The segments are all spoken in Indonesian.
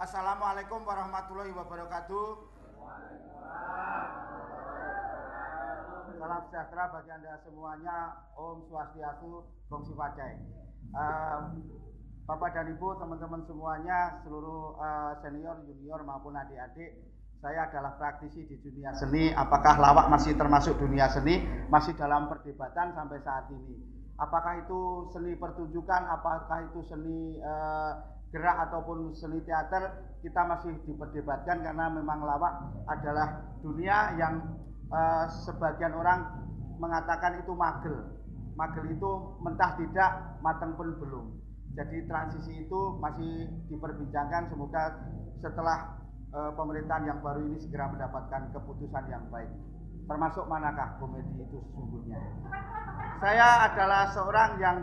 Assalamualaikum warahmatullahi wabarakatuh. Salam sejahtera bagi Anda semuanya. Om Swastiastu, Gong Si Pacai. Bapak dan Ibu, teman-teman semuanya, seluruh senior, junior maupun adik-adik, saya adalah praktisi di dunia seni. Apakah lawak masih termasuk dunia seni? Masih dalam perdebatan sampai saat ini. Apakah itu seni pertunjukan? Apakah itu seni gerak ataupun seni teater? Kita masih diperdebatkan karena memang lawak adalah dunia yang sebagian orang mengatakan itu magel. Magel itu mentah tidak, matang pun belum. Jadi transisi itu masih diperbincangkan. Semoga setelah pemerintahan yang baru ini segera mendapatkan keputusan yang baik. Termasuk manakah komedi itu sesungguhnya? Saya adalah seorang yang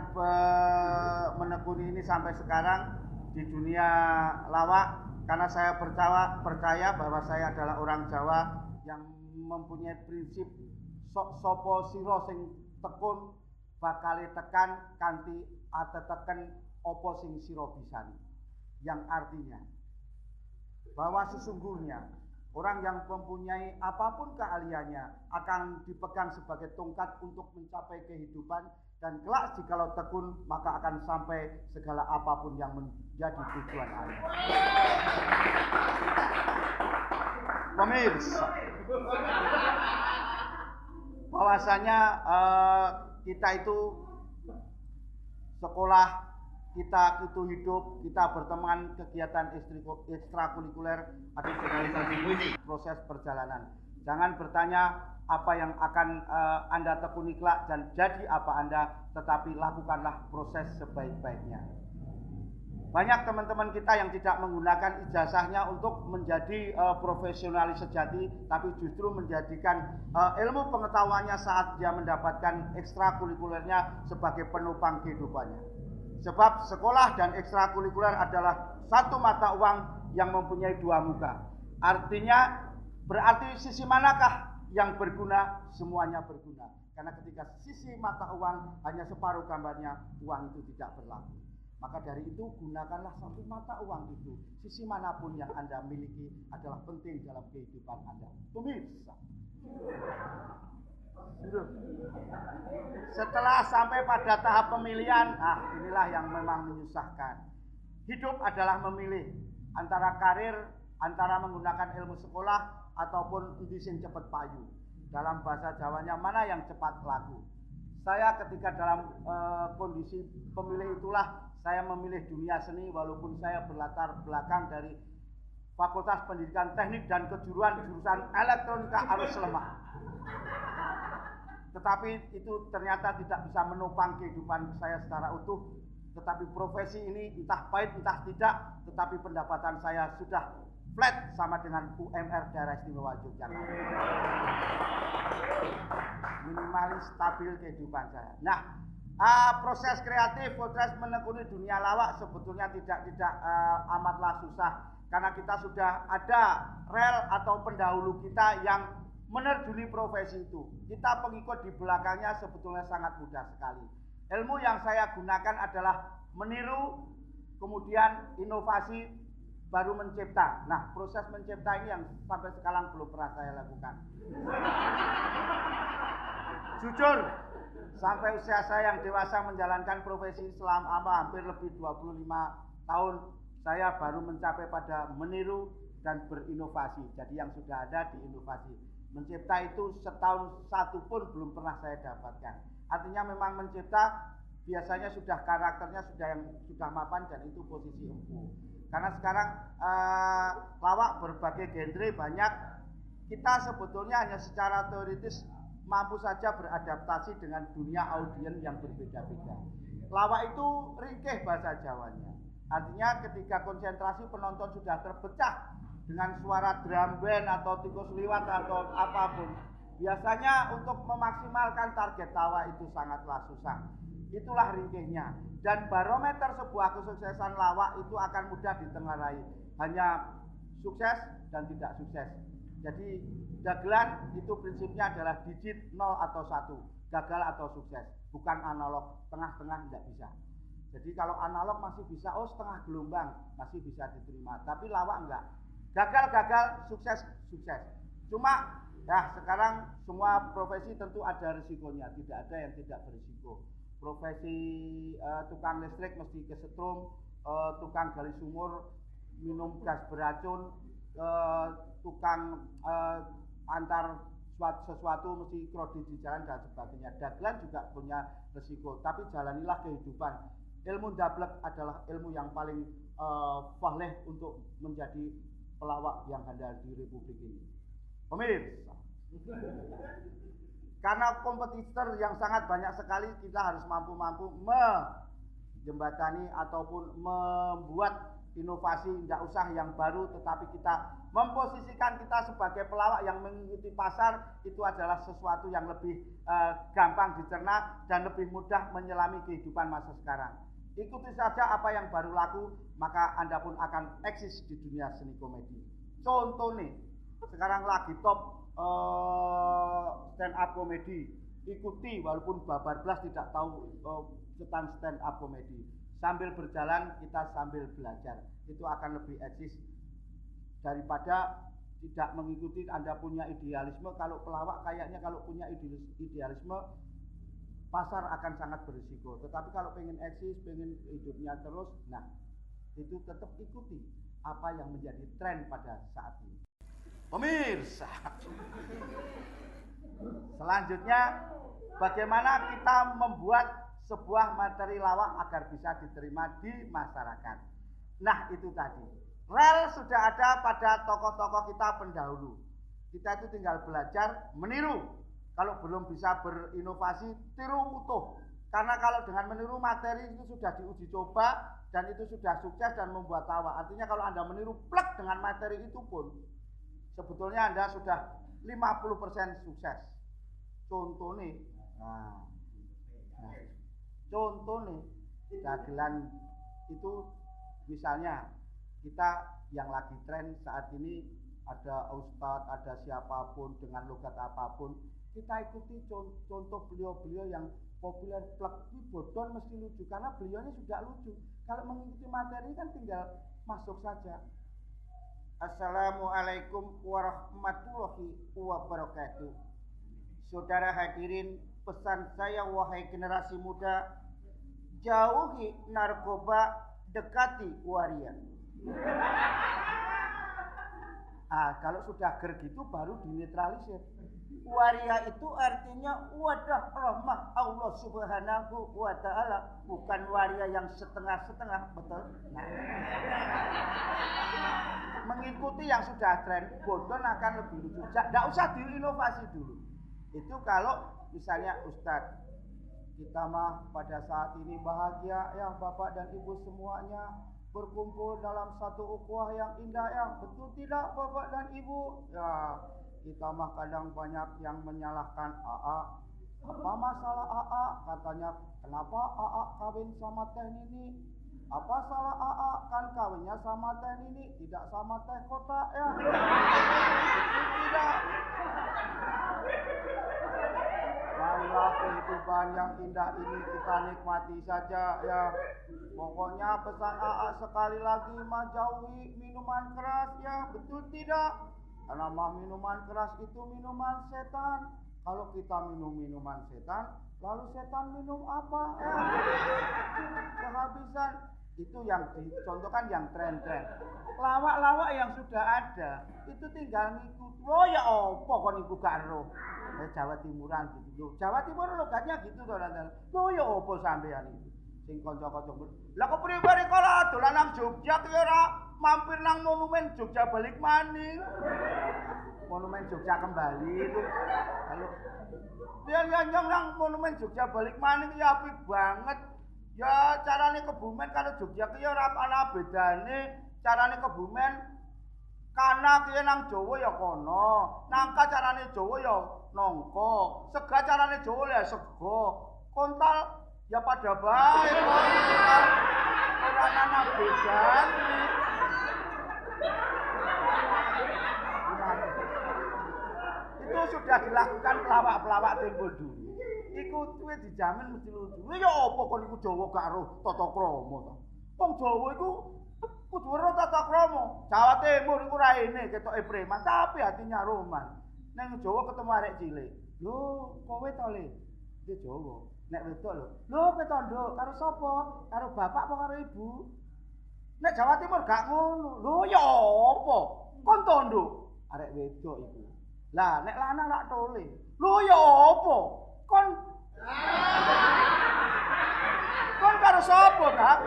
menekuni ini sampai sekarang di dunia lawak karena saya percaya bahwa saya adalah orang Jawa yang mempunyai prinsip sopo siro sing tekun bakali tekan kanti ate teken opo sing siro bisani, yang artinya bahwa sesungguhnya orang yang mempunyai apapun keahliannya akan dipegang sebagai tongkat untuk mencapai kehidupan, dan kelak jikalau tekun maka akan sampai segala apapun yang menjadi tujuan Anda. Pemirsa, bahwasanya kita itu sekolah, kita itu hidup, kita berteman, kegiatan ekstrakurikuler atau proses perjalanan. Jangan bertanya apa yang akan Anda tekuni kelak dan jadi apa Anda, tetapi lakukanlah proses sebaik-baiknya. Banyak teman-teman kita yang tidak menggunakan ijazahnya untuk menjadi profesionalis sejati, tapi justru menjadikan ilmu pengetahuannya saat dia mendapatkan ekstrakurikulernya sebagai penopang kehidupannya. Sebab sekolah dan ekstrakurikuler adalah satu mata uang yang mempunyai dua muka. Artinya berarti sisi manakah yang berguna? Semuanya berguna. Karena ketika sisi mata uang hanya separuh gambarnya, uang itu tidak berlaku. Maka dari itu gunakanlah satu mata uang itu. Sisi manapun yang Anda miliki adalah penting dalam kehidupan Anda. Pemirsa. Setelah sampai pada tahap pemilihan, inilah yang memang menyusahkan. Hidup adalah memilih antara karir, antara menggunakan ilmu sekolah ataupun sing cepet payu. Dalam bahasa Jawanya mana yang cepat laku. Saya ketika dalam kondisi pemilih itulah saya memilih dunia seni, walaupun saya berlatar belakang dari Fakultas Pendidikan Teknik dan Kejuruan jurusan Elektronika Arus Lemah. Tetapi itu ternyata tidak bisa menopang kehidupan saya secara utuh. Tetapi profesi ini entah pahit entah tidak, tetapi pendapatan saya sudah flat sama dengan UMR Daerah Istimewa Yogyakarta. Minimalis stabil kehidupan saya. Nah, proses kreatif, proses menekuni dunia lawak sebetulnya tidak amatlah susah, karena kita sudah ada rel atau pendahulu kita yang menerjuni profesi itu. Kita pengikut di belakangnya sebetulnya sangat mudah sekali. Ilmu yang saya gunakan adalah meniru, kemudian inovasi, baru mencipta. Nah, proses mencipta ini yang sampai sekarang belum pernah saya lakukan. Jujur, sampai usia saya yang dewasa menjalankan profesi selama hampir lebih 25 tahun, saya baru mencapai pada meniru dan berinovasi. Jadi yang sudah ada diinovasi. Mencipta itu setahun satu pun belum pernah saya dapatkan. Artinya memang mencipta biasanya sudah karakternya sudah mapan dan itu posisi empu. Karena sekarang lawak berbagai genre banyak. Kita sebetulnya hanya secara teoritis mampu saja beradaptasi dengan dunia audiens yang berbeda-beda. Lawak itu ringkih bahasa Jawanya. Artinya ketika konsentrasi penonton sudah terpecah dengan suara drum band atau tikus liwat atau apapun, biasanya untuk memaksimalkan target tawa itu sangatlah susah. Itulah ringkihnya. Dan barometer sebuah kesuksesan lawak itu akan mudah ditengarai. Hanya sukses dan tidak sukses. Jadi dagelan itu prinsipnya adalah digit 0 atau 1, gagal atau sukses, bukan analog, tengah-tengah tidak bisa. Jadi kalau analog masih bisa, oh setengah gelombang masih bisa diterima, tapi lawak enggak. Gagal, sukses. Cuma ya sekarang semua profesi tentu ada risikonya, tidak ada yang tidak berisiko. Profesi tukang listrik mesti kesetrum, tukang gali sumur minum gas beracun, tukang antar sesuatu mesti kredit di jalan dan sebagainya. Dagelan juga punya risiko, tapi jalanilah kehidupan. Ilmu dablek adalah ilmu yang paling fahleh untuk menjadi pelawak yang handal di Republik ini. Pemirsa, karena kompetitor yang sangat banyak sekali, kita harus mampu menjembatani ataupun membuat inovasi, tidak usah yang baru, tetapi kita memposisikan kita sebagai pelawak yang mengikuti pasar. Itu adalah sesuatu yang lebih gampang dicerna dan lebih mudah menyelami kehidupan masa sekarang. Ikuti saja apa yang baru laku, maka Anda pun akan eksis di dunia seni komedi. Contoh nih, sekarang lagi top stand up komedi. Ikuti walaupun babar belas tidak tahu stand up komedi. Sambil berjalan kita sambil belajar. Itu akan lebih eksis daripada tidak mengikuti. Anda punya idealisme, kalau pelawak kayaknya kalau punya idealisme pasar akan sangat berisiko. Tetapi kalau pengen eksis, pengen hidupnya terus, nah itu tetap ikuti apa yang menjadi tren pada saat ini. Pemirsa, selanjutnya bagaimana kita membuat sebuah materi lawak agar bisa diterima di masyarakat. Nah itu tadi, rel sudah ada pada tokoh-tokoh kita pendahulu. Kita itu tinggal belajar meniru. Kalau belum bisa berinovasi, tiru utuh. Karena kalau dengan meniru materi itu sudah diuji coba dan itu sudah sukses dan membuat tawa. Artinya kalau Anda meniru plek dengan materi itu pun sebetulnya Anda sudah 50% sukses. Contoh nih, contoh nih, dagelan itu misalnya kita yang lagi tren saat ini, ada ustadz, ada siapapun dengan logat apapun, kita ikuti contoh beliau-beliau yang populer. Plek bodon mesti lucu karena beliaunya juga lucu. Kalau mengikuti materi kan tinggal masuk saja. Assalamualaikum warahmatullahi wabarakatuh. Saudara hadirin, pesan saya wahai generasi muda, jauhi narkoba, dekati waria. Kalau sudah ger gitu baru dinetralisir. Waria itu artinya wadah rahmah Allah subhanahu wa ta'ala, bukan waria yang setengah-setengah, betul? Nah. Mengikuti yang sudah tren, bodon akan lebih lucu. Tidak usah diinovasi dulu. Itu kalau misalnya Ustadz, kita mah pada saat ini bahagia ya Bapak dan Ibu semuanya berkumpul dalam satu ukhuwah yang indah ya, betul tidak Bapak dan Ibu? Ya, kita mah kadang banyak yang menyalahkan AA. Apa masalah AA? Katanya, kenapa AA kawin sama Teh Nini? Apa salah AA? Kan kawinnya sama Teh Nini, tidak sama Teh Kota ya. Tidak. Marilah kehidupan yang indah ini kita nikmati saja ya. Pokoknya pesan AA sekali lagi, mah jauhi minuman keras ya, betul tidak? Karena mah minuman keras itu minuman setan. Kalau kita minum minuman setan, lalu setan minum apa? Ya. Kehabisan. Itu yang dicontohkan yang tren-tren. Lawak-lawak yang sudah ada, itu tinggal ngikut. Oh ya opo kon iku gak ero. Jawa Timuran gitu. Jawa Timur logatnya gitu to, Nan. Oh ya opo sampean iki. Sing kanca-kanca. Lah kok pribadi kala dolan nang Jogja ki ora mampir nang monumen Jogja balik maning. Monumen Jogja kembali itu. Kalau dia nyong nang monumen Jogja balik maning ya apik banget. Ya carane Kebumen karo Jogja ki ora ana bedane. Carane Kebumen kana ki nang Jawa ya kono. Nangka carane Jawa ya nangka. Sega carane Jawa ya sega. Kontal ya pada baik. Ora ana bedane. Itu sudah dilakukan pelawak-pelawak tempo dulu. iku kuwi dijamin mesti lucu. Ya apa kon iku Jawa gak ro tata krama to. Wong Jawa iku kudu ro tata krama. Jawa Timur iku raine ketoke preman tapi hatinya roman. Nang Jawa ketemu arek cilik. Lho, kowe to Le? Iki Jawa. Nek wedok lho. Lho, kowe tondo karo sapa? Karo bapak apa karo ibu? Nek Jawa Timur gak ngono. Lho ya apa? Kon tondo arek wedok iku. Lah nek lanang lak tole. Lho ya apa? Kon karo sapa, Kak?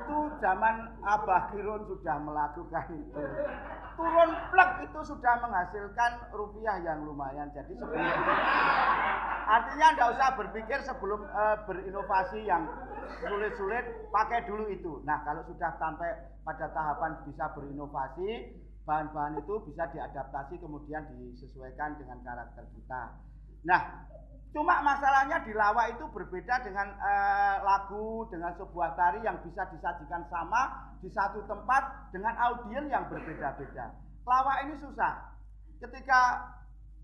Itu zaman Abah Kirun sudah melakukan itu. Turun plek itu sudah menghasilkan rupiah yang lumayan. Jadi sebelum artinya nggak usah berpikir sebelum berinovasi yang sulit-sulit, pakai dulu itu. Nah kalau sudah sampai pada tahapan bisa berinovasi, bahan-bahan itu bisa diadaptasi kemudian disesuaikan dengan karakter kita. Nah, cuma masalahnya di lawak itu berbeda dengan lagu, dengan sebuah tari yang bisa disajikan sama di satu tempat dengan audiens yang berbeda-beda. Lawak ini susah. Ketika,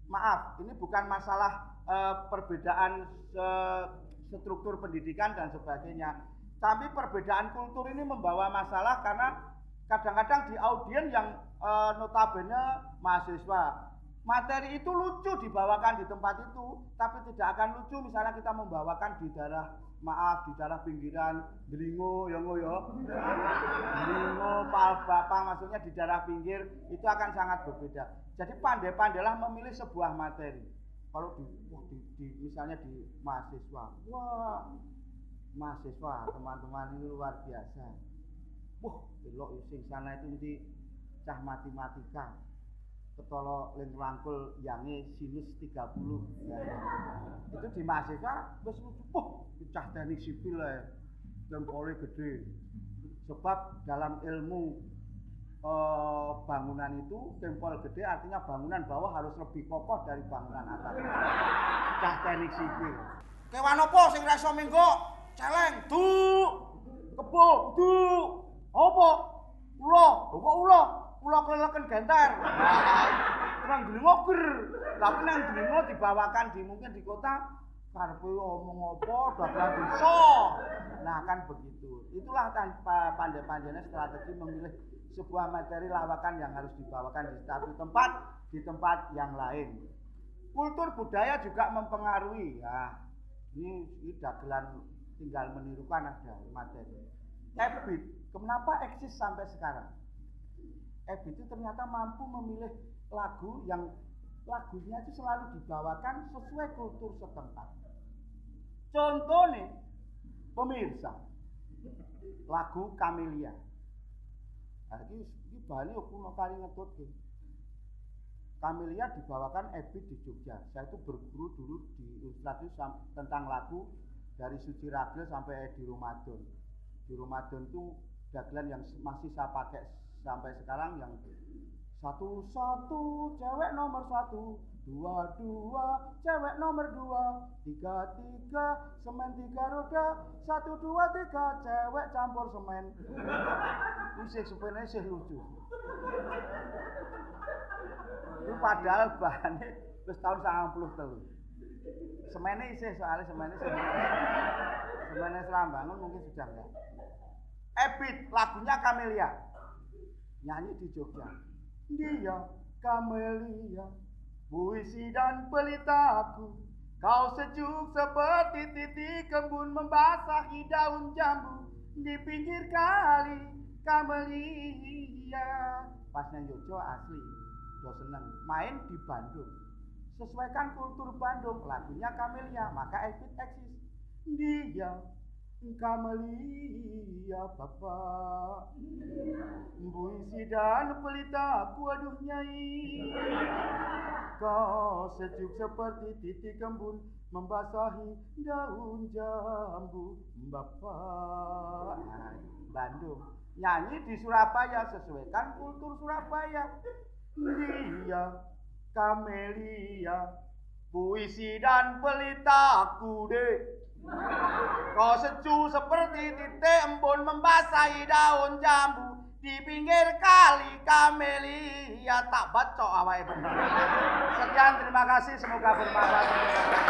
maaf, ini bukan masalah perbedaan struktur pendidikan dan sebagainya. Tapi perbedaan kultur ini membawa masalah karena kadang-kadang di audiens yang notabene mahasiswa. Materi itu lucu dibawakan di tempat itu, tapi tidak akan lucu misalnya kita membawakan di daerah, maaf, di daerah pinggiran, Delingo, Delingo, Palbapa, maksudnya di daerah pinggir, itu akan sangat berbeda. Jadi pandai-pandailah memilih sebuah materi. Kalau misalnya di mahasiswa, wah, mahasiswa, teman-teman ini luar biasa. Wah, belok sing sana itu mesti cah matematika. Ketolo ling rangkul yange sinus 30 ya. Itu di mahasiswa wis cah teknik sipil ae jempole gede sebab dalam ilmu bangunan itu jempol gede artinya bangunan bawah harus lebih kokoh dari bangunan atas. Cah teknik sipil kewan apa sing ra iso menggo celeng du kebo du apa ula kok ula pulau kelelakan genter, nang Delingo ger, tapi nang Delingo dibawakan di mungkin di kota, karpe omong apa, dagang desa, nah kan begitu. Itulah tanpa pandai-pandainya strategi memilih sebuah materi lawakan yang harus dibawakan di satu tempat, di tempat yang lain. Kultur budaya juga mempengaruhi, ya. Ini dagelan tinggal menirukan ada materi. Ebit, kenapa eksis sampai sekarang? Ebit itu ternyata mampu memilih lagu yang lagunya itu selalu dibawakan sesuai kultur setempat. Contohnya, pemirsa, lagu Camellia. Nah, ini bahannya aku kali ngetut. Camellia dibawakan Ebit di Jogja. Saya itu berguru dulu di ilustrasi tentang lagu dari Suci Ragil sampai Edi Ramadan. Di Ramadan itu dagelan yang masih saya pakai sampai sekarang yang satu cewek nomor 1, 2 cewek nomor 2, 3 semen 3 roda, 1 2 3 cewek campur semen. Ini sebenarnya sih lucu. Itu padahal bahannya terus tahun 93. Semennya isih soalnya semennya Serambangun mungkin sudah enggak. Ebit lagunya Camellia. Nyanyi di Jogja. Dia Camellia, puisi dan pelitaku. Kau sejuk seperti titik embun membasahi daun jambu di pinggir kali. Camellia. Pas nang Jogja asli, do seneng main di Bandung. Sesuaikan kultur Bandung, lagunya Camellia, maka Ebit eksis. Dia Camellia bapak, puisi dan pelitaku aduh nyai. Kau sejuk seperti titik embun membasahi daun jambu bapak. Nah, Bandung. Nyanyi di Surabaya sesuaikan kultur Surabaya. Dia Camellia, puisi dan pelitaku deh. Kau sejuk seperti titik embun membasahi daun jambu di pinggir kali Kamelia tak bacok awake bener. Sekian, terima kasih, semoga bermanfaat.